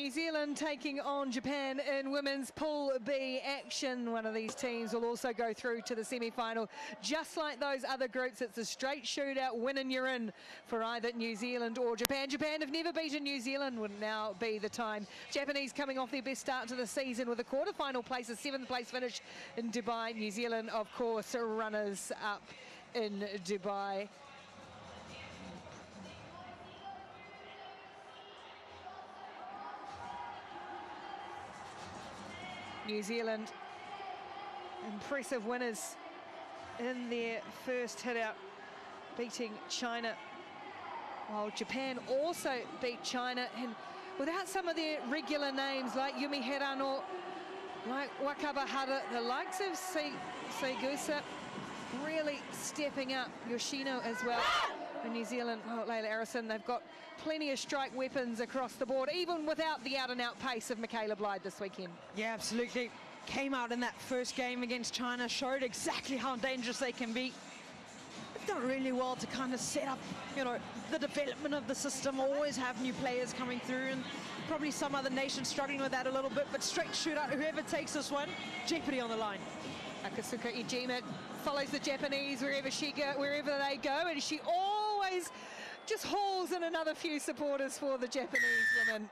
New Zealand taking on Japan in women's Pool B action. One of these teams will also go through to the semi-final. Just like those other groups, it's a straight shootout, win and you're in for either New Zealand or Japan. Japan have never beaten New Zealand, would now be the time. Japanese coming off their best start to the season with a quarter-final place, a 7th place finish in Dubai. New Zealand, of course, runners up in Dubai. New Zealand, impressive winners in their first hit out, beating China, while Japan also beat China, and without some of their regular names like Yumi Hirano, like Wakabahara, the likes of Segusa really stepping up, Yoshino as well. In New Zealand, oh, Layla Arison, they've got plenty of strike weapons across the board, even without the out-and-out pace of Michaela Blythe this weekend. Yeah, absolutely. Came out in that first game against China, showed exactly how dangerous they can be. They've done really well to kind of set up, you know, the development of the system, always have new players coming through, and probably some other nations struggling with that a little bit, but straight shootout, whoever takes this one, jeopardy on the line. Akasuka Ijima follows the Japanese wherever they go, and she always just hauls in another few supporters for the Japanese women.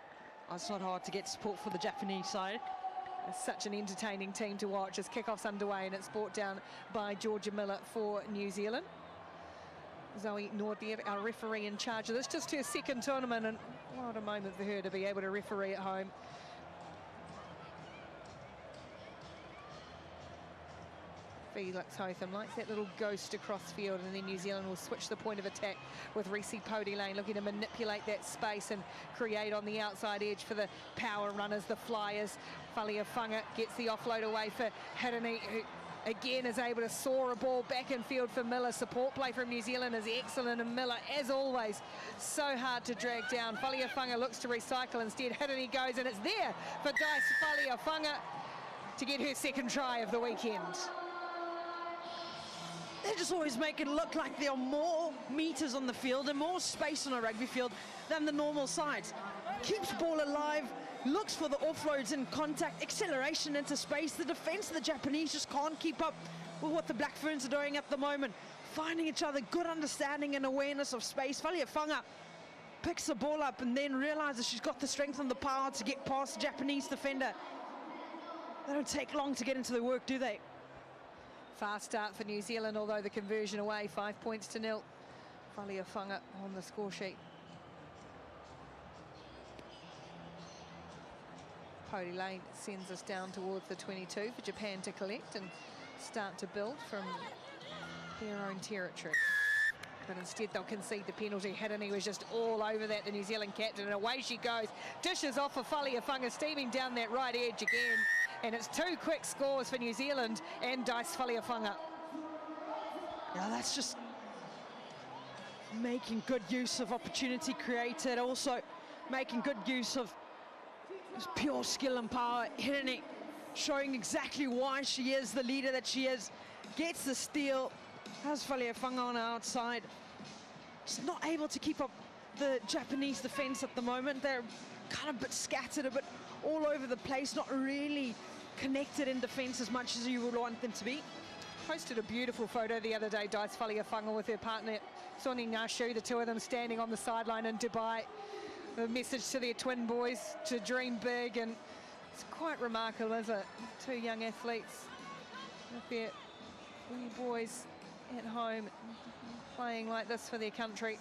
Oh, it's not hard to get support for the Japanese side. It's such an entertaining team to watch as kickoff's underway, and it's brought down by Georgia Miller for New Zealand. Zoe Nordiev, our referee in charge of this, just her second tournament, and what a moment for her to be able to referee at home. Felix Hotham likes that little ghost across field, and then New Zealand will switch the point of attack with Reese Podilane looking to manipulate that space and create on the outside edge for the power runners, the flyers. Faliafunga gets the offload away for Hirani, who again is able to soar a ball back in field for Miller. Support play from New Zealand is excellent, and Miller, as always, so hard to drag down. Faliafunga looks to recycle instead. Hirani goes, and it's there for Dice Faliafunga to get her second try of the weekend. They just always make it look like there are more meters on the field and more space on a rugby field than the normal sides. Keeps ball alive, looks for the offloads and contact, acceleration into space. The defense of the Japanese just can't keep up with what the Black Ferns are doing at the moment. Finding each other, good understanding and awareness of space. Faliafunga picks the ball up and then realizes she's got the strength and the power to get past the Japanese defender. They don't take long to get into the work, do they? Fast start for New Zealand, although the conversion away, 5 points to 0. Faliafunga on the score sheet. Podilane sends us down towards the 22 for Japan to collect and start to build from their own territory. But instead they'll concede the penalty. Hirani was just all over that, the New Zealand captain, and away she goes. Dishes off for Faliafunga, steaming down that right edge again. And it's 2 quick scores for New Zealand and Dice Faliafunga. Yeah, that's just making good use of opportunity created, also making good use of pure skill and power. Hirani showing exactly why she is the leader that she is. Gets the steal, has Faliafunga on the outside. Just not able to keep up the Japanese defense at the moment. They're kind of a bit scattered, a bit all over the place, not really connected in defense as much as you would want them to be. Posted a beautiful photo the other day, Dice Faliafunga with her partner Soni Ngashu, the two of them standing on the sideline in Dubai. A message to their twin boys to dream big, and it's quite remarkable, isn't it? 2 young athletes with their wee boys at home playing like this for their country.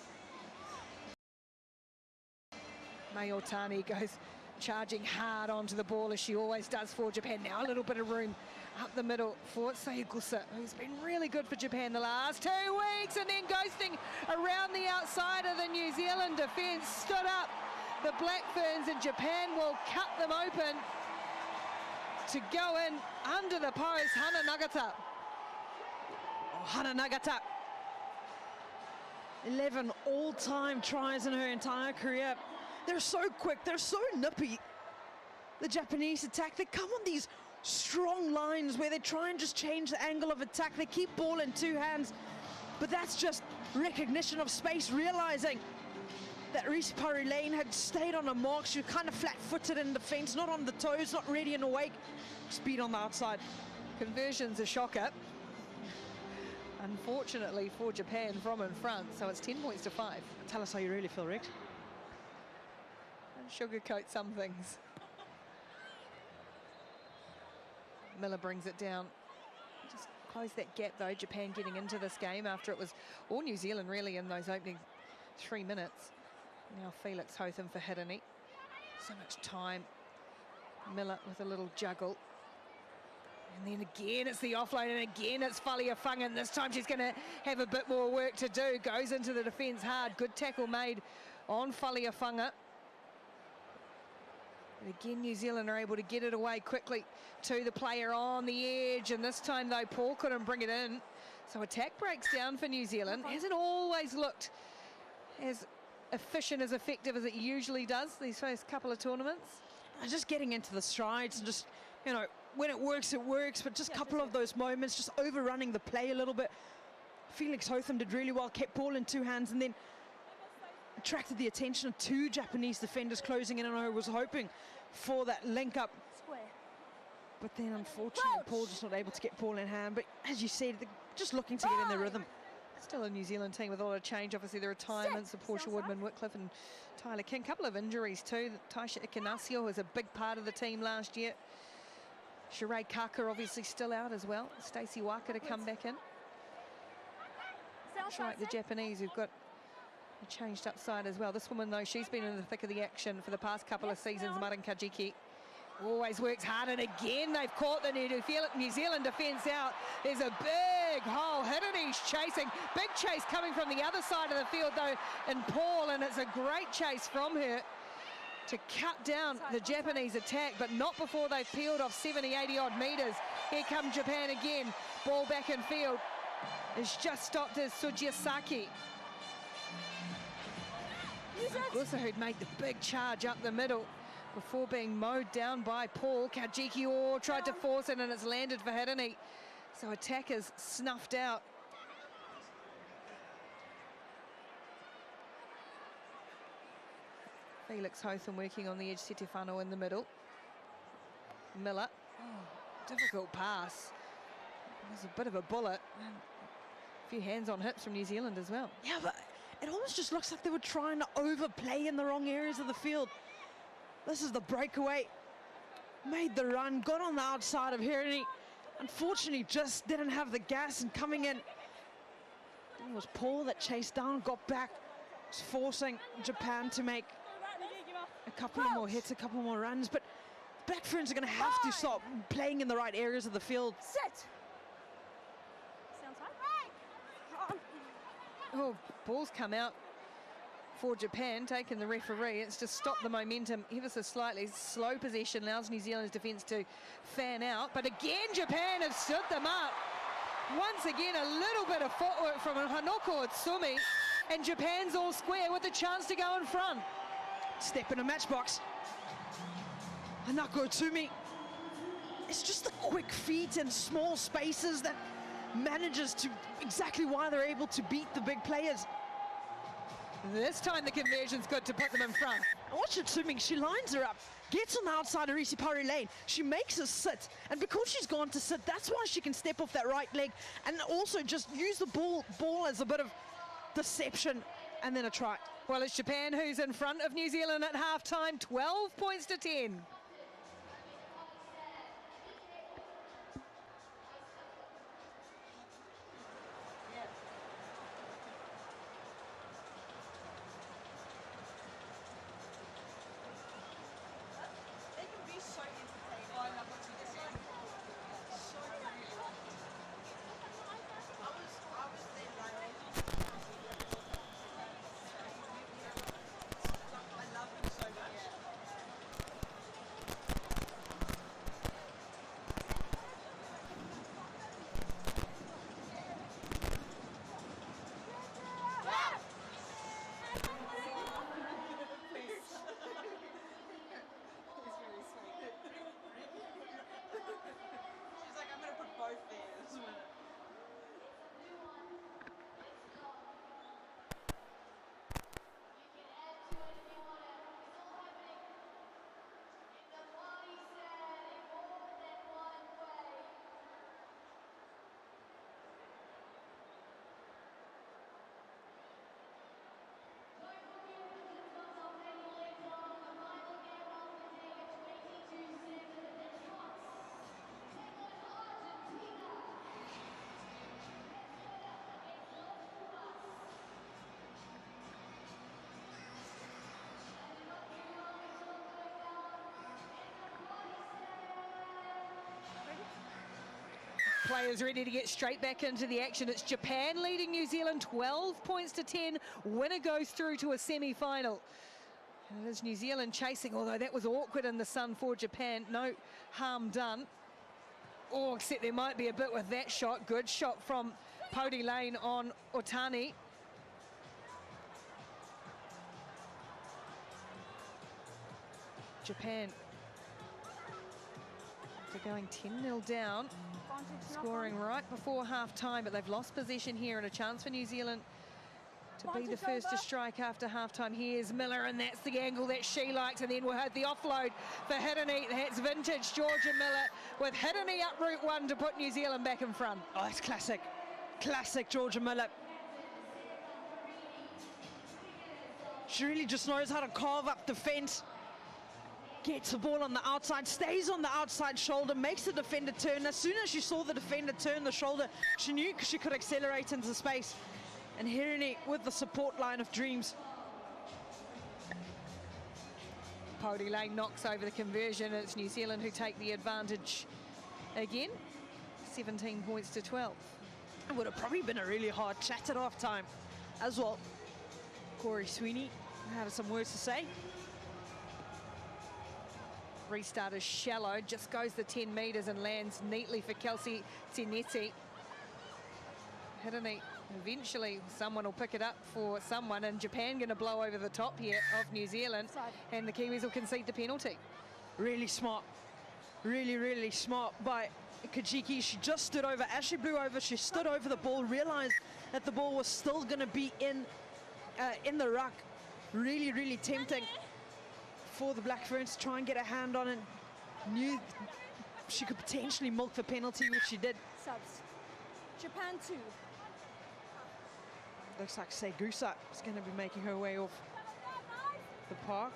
Mai Otani goes charging hard onto the ball as she always does for Japan. Now a little bit of room up the middle for Sayukusa, who's been really good for Japan the last 2 weeks, and then ghosting around the outside of the New Zealand defence. Stood up the Black Ferns, and Japan will cut them open to go in under the post. Hana Nagata. Oh, Hana Nagata. 11 all-time tries in her entire career. They're so quick, they're so nippy. The Japanese attack, they come on these strong lines where they try and just change the angle of attack. They keep ball in 2 hands, but that's just recognition of space, realizing that Reese Parry Lane had stayed on her mark. She was kind of flat-footed in defence, not on the toes, not ready and awake. Speed on the outside. Conversion's a shocker. Unfortunately for Japan from in front, so it's 10 points to 5. Tell us how you really feel, Rex. And sugarcoat some things. Miller brings it down. Just close that gap though, Japan getting into this game after it was all New Zealand really in those opening 3 minutes. Now Felix Hotham for Hirini. So much time. Miller with a little juggle. And then again it's the offload, and again it's Faliafunga, and this time she's going to have a bit more work to do. Goes into the defence hard. Good tackle made on Faliafunga. And again, New Zealand are able to get it away quickly to the player on the edge. And this time, though, Paul couldn't bring it in. So attack breaks down for New Zealand. Hasn't always looked as efficient, as effective as it usually does these first couple of tournaments. Just getting into the strides and just, you know, when it works, but just a couple of those moments, just overrunning the play a little bit. Felix Hotham did really well, kept ball in 2 hands, and then attracted the attention of 2 Japanese defenders closing in, and I was hoping for that link up. But then unfortunately, Paul just not able to get ball in hand. But as you said, they're just looking to get in their rhythm. Still a New Zealand team with a lot of change. Obviously, the retirements of Portia Woodman, Whitcliffe and Tyler King. Couple of injuries too. Taisha Ikanasio was a big part of the team last year. Sheree Kaka obviously still out as well. Stacey Waka to come back in. Like the Japanese who've got a changed up side as well. This woman though, she's been in the thick of the action for the past couple of seasons. Marin Kajiki always works hard, and again they've caught the New Zealand defence out. There's a big hole. Hirini's chasing. Big chase coming from the other side of the field though, and Paul, and it's a great chase from her to cut down the Japanese attack, but not before they've peeled off 70, 80 odd metres. Here comes Japan again. Ball back in field. It's just stopped as Sujiasaki. Gusa, who'd made the big charge up the middle before being mowed down by Paul. Kajiki tried to force it, and it's landed for Hirini. So attackers snuffed out. Felix Hotham working on the edge, Setefano in the middle. Miller, difficult pass. It was a bit of a bullet. A few hands on hips from New Zealand as well. Yeah, but it almost just looks like they were trying to overplay in the wrong areas of the field. This is the breakaway. Made the run, got on the outside of Hirini. Unfortunately, just didn't have the gas, and coming in, it was Paul that chased down, got back, was forcing Japan to make a couple of more hits, a couple more runs, but Black Ferns are going to have to stop playing in the right areas of the field. Sit. Oh, ball's come out for Japan, taking the referee. It's just stopped the momentum ever so slightly. Slow possession allows New Zealand's defence to fan out, but again Japan have stood them up. Once again, a little bit of footwork from Hanoko Utsumi, and Japan's all square with a chance to go in front. Step in a matchbox. Hanako Utsumi. It's just the quick feet and small spaces that manages to exactly why they're able to beat the big players. This time the conversion's good to put them in front. Watch Utsumi, she lines her up, gets on the outside of Risipari Lane. She makes her sit, and because she's gone to sit, that's why she can step off that right leg and also just use the ball as a bit of deception, and then a try. Well, it's Japan who's in front of New Zealand at halftime, 12 points to 10. players ready to get straight back into the action. It's Japan leading New Zealand 12 points to 10. Winner goes through to a semi-final. And it is New Zealand chasing, although that was awkward in the sun for Japan. No harm done. Oh, except there might be a bit with that shot. Good shot from Pody Lane on Otani. Japan, they're going 10-0 down, scoring right before half-time, but they've lost possession here and a chance for New Zealand to be the first to strike after half-time. Here's Miller, and that's the angle that she likes, and then we'll have the offload for Hirini. That's vintage Georgia Miller with Hirini up route one to put New Zealand back in front. Oh, it's classic. Classic Georgia Miller. She really just knows how to carve up defense. Gets the ball on the outside, stays on the outside shoulder, makes the defender turn. As soon as she saw the defender turn the shoulder, she knew she could accelerate into space. And Hirini with the support line of dreams. Pody Lane knocks over the conversion. It's New Zealand who take the advantage again. 17 points to 12. It would have probably been a really hard chat at half time as well. Corey Sweeney had some words to say. Restart is shallow, just goes the 10 metres and lands neatly for Kelsey Tinetti. Hirini, eventually someone will pick it up for someone, and Japan going to blow over the top here of New Zealand, and the Kiwis will concede the penalty. Really smart, really smart by Kajiki. She just stood over, as she blew over, she stood over the ball, realized that the ball was still going to be in the ruck. Really tempting for the Black Ferns to try and get a hand on it. Knew she could potentially milk the penalty, which she did. Subs. Japan 2. Looks like Segusa is going to be making her way off the park.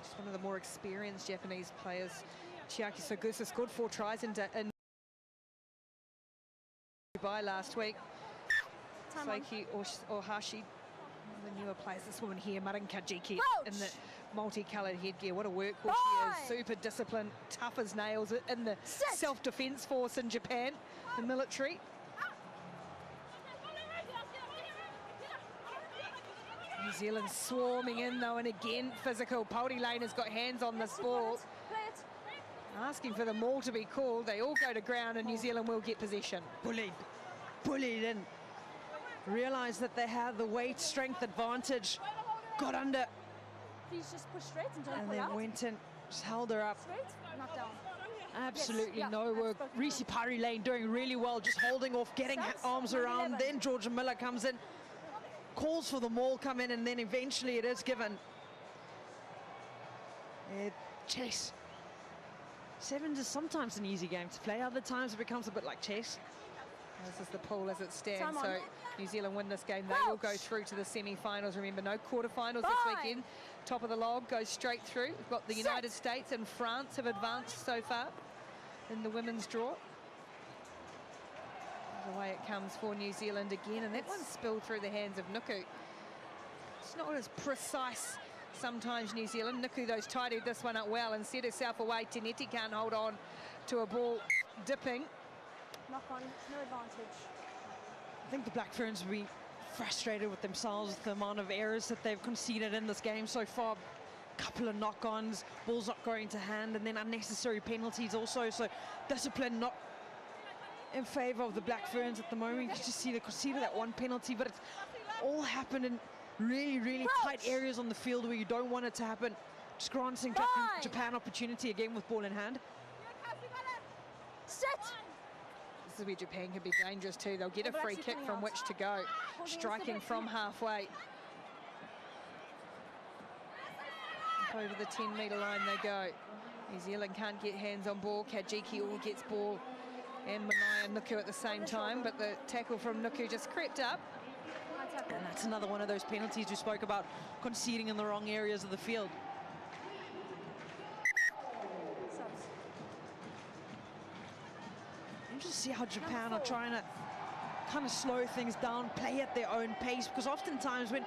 Just one of the more experienced Japanese players. Chiaki Segusa scored 4 tries in Dubai last week. Seiki Ohashi, the newer players. This woman here, Marin Kajiki, in the multicoloured headgear. What a workhorse she is. Super disciplined, tough as nails in the self-defense force in Japan, the military. New Zealand swarming in though, and again physical. Pody Lane has got hands on this ball. Asking for the maul to be called. They all go to ground and New Zealand will get possession. Bullied in. Realised that they had the weight strength advantage. Got under. Please just push straight and don't and pull then out. went in, just held her up. Straight, knock down. Absolutely Yes, no work. Reese Pari Lane doing really well, just holding off, getting arms around. Then Georgia Miller comes in, calls for the maul, come in, and then eventually it is given. Chess. Sevens is sometimes an easy game to play, other times it becomes a bit like chess. This is the pool as it stands, so New Zealand win this game, they will go through to the semi-finals. Remember, no quarterfinals this weekend. Top of the log goes straight through. We've got the United States and France have advanced so far in the women's draw. Away it comes for New Zealand again, and that one spilled through the hands of Nuku. It's not as precise sometimes, New Zealand. Nuku, though, tidied this one up well and set herself away. Tinetti can't hold on to a ball dipping. Knock on, no advantage. I think the Black Ferns will be frustrated with themselves with the amount of errors that they've conceded in this game so far. Couple of knock-ons, balls not going to hand, and then unnecessary penalties also. So discipline not in favour of the Black Ferns at the moment. You can just see they conceded that one penalty, but it's all happened in really tight areas on the field where you don't want it to happen. Just granting Japan opportunity again with ball in hand. Set. This is where Japan can be dangerous too. They'll get a free kick from which to go. Striking from halfway. Over the 10-metre line they go. New Zealand can't get hands on ball. Kajiki all gets ball, and Manaya Nuku at the same time, but the tackle from Nuku just crept up. And that's another one of those penalties we spoke about, conceding in the wrong areas of the field. You just see how Japan are trying to kind of slow things down, play at their own pace, because oftentimes when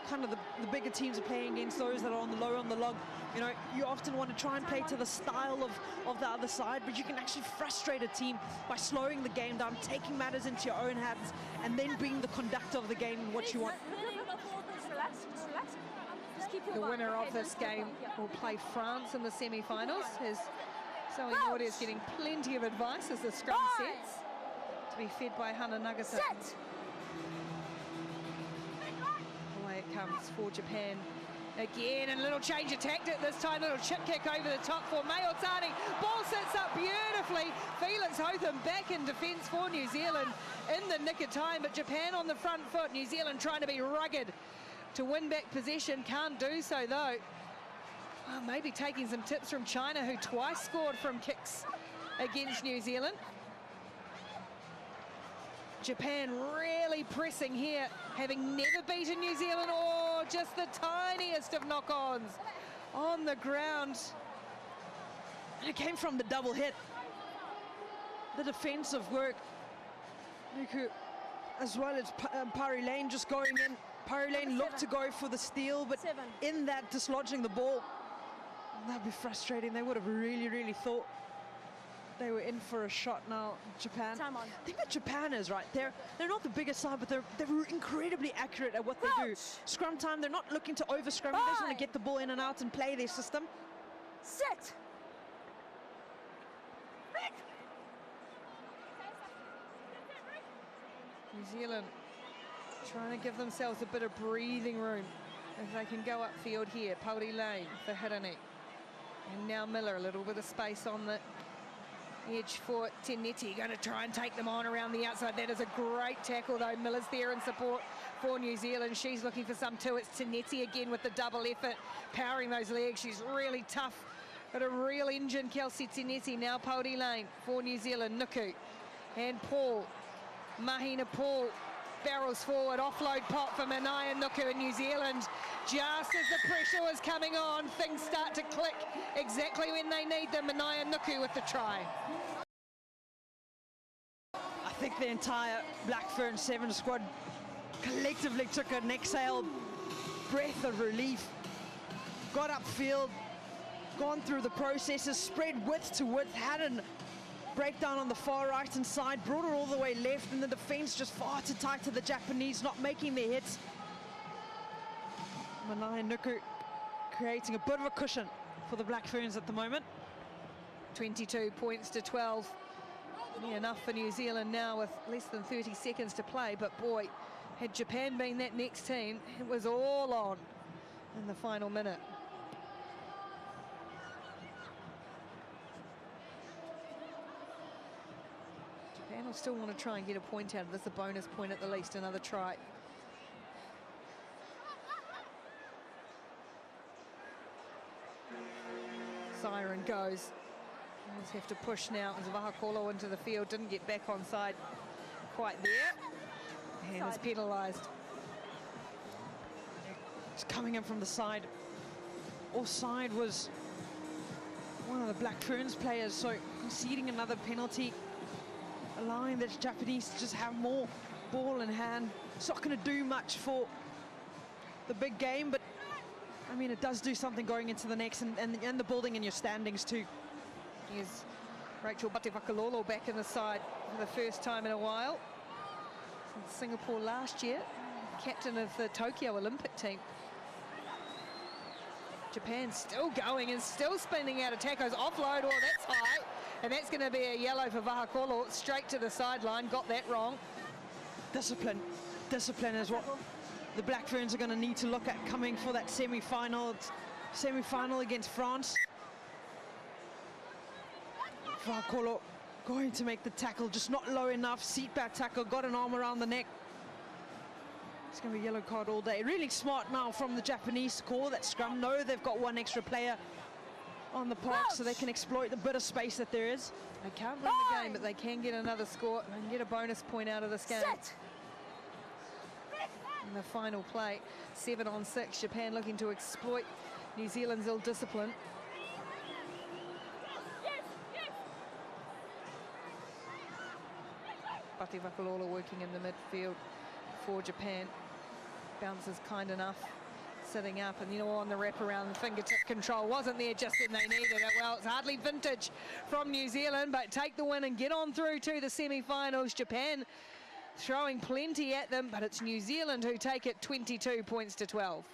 kind of the bigger teams are playing against those that are on the low, on the log, you know, you often want to try and play to the style of the other side, but you can actually frustrate a team by slowing the game down, taking matters into your own hands, and then being the conductor of the game and what you want. Just relax, just relax. Just keep your The mind. winner Okay, of this just keep game your mind. will play France in the semi-finals. As Zoe Nord is getting plenty of advice as the scrum sets to be fed by Hana Nagata. Set. Away it comes for Japan. Again, and a little change of tactic this time, little chip kick over the top for Mayotani. Ball sits up beautifully. Felix Hotham back in defence for New Zealand in the nick of time, but Japan on the front foot. New Zealand trying to be rugged to win back possession, can't do so though. Well, maybe taking some tips from China, who twice scored from kicks against New Zealand. Japan really pressing here, having never beaten New Zealand, or just the tiniest of knock-ons on the ground. And it came from the double hit. The defensive work, Nuku, as well as Pari Lane just going in. Pari Lane looked to go for the steal, but in that dislodging the ball, that'd be frustrating. They would have really thought they were in for a shot now, Japan. Time on. I think that Japan is right. They're not the biggest side, but they're incredibly accurate at what they do. Scrum time, they're not looking to over scrum. They just want to get the ball in and out and play their system. Set. New Zealand trying to give themselves a bit of breathing room if they can go upfield here. Pauri Lane for Hirani. And now Miller, a little bit of space on the edge for Tenetti, going to try and take them on around the outside. That is a great tackle though. Miller's there in support for New Zealand. She's looking for some too. It's Tenetti again with the double effort, powering those legs. She's really tough, but a real engine, Kelsey Tenetti. Now Pauri Lane for New Zealand. Nuku and Paul. Mahina Paul barrels forward, offload pop for Manaya Nuku in New Zealand. Just as the pressure was coming on, things start to click exactly when they need them. Manaya Nuku with the try. I think the entire Black Ferns 7 squad collectively took an exhale, breath of relief, got upfield, gone through the processes, spread width to width, had a breakdown on the far right hand side, brought it all the way left, and the defense just far too tight to the Japanese, not making their hits. Manaya Nuku creating a bit of a cushion for the Black Ferns at the moment. 22 points to 12. Enough for New Zealand now with less than 30 seconds to play, but boy, had Japan been that next team, it was all on in the final minute. Japan will still want to try and get a point out of this, a bonus point at the least, another try. Siren goes. Just have to push now as Vahakolo into the field, didn't get back on side quite there, and is penalised. It's coming in from the side. Offside was one of the Black Ferns players, so conceding another penalty, allowing the Japanese to just have more ball in hand. It's not going to do much for the big game, but I mean, it does do something going into the next and the building in your standings too. Here's Rachel Bativakalolo back in the side for the first time in a while. Since Singapore last year, captain of the Tokyo Olympic team. Japan still going and still spinning out of tacos. Offload, oh, that's high. And that's going to be a yellow for Vahakolo, straight to the sideline. Got that wrong. Discipline is what the Black Ferns are going to need to look at coming for that semi-final against France. Vahakolo going to make the tackle, just not low enough. Seat back tackle, got an arm around the neck. It's going to be a yellow card all day. Really smart now from the Japanese to call that scrum. No, they've got one extra player on the park, so they can exploit the bit of space that there is. They can't win the game, but they can get another score and get a bonus point out of this game. In the final play, 7-on-6, Japan looking to exploit New Zealand's ill discipline. Pati Vakalola working in the midfield for Japan. Bounces kind enough, sitting up, and on the wraparound, the fingertip control wasn't there just when they needed it. Well, it's hardly vintage from New Zealand, but take the win and get on through to the semi-finals. Japan throwing plenty at them, but it's New Zealand who take it 22 points to 12.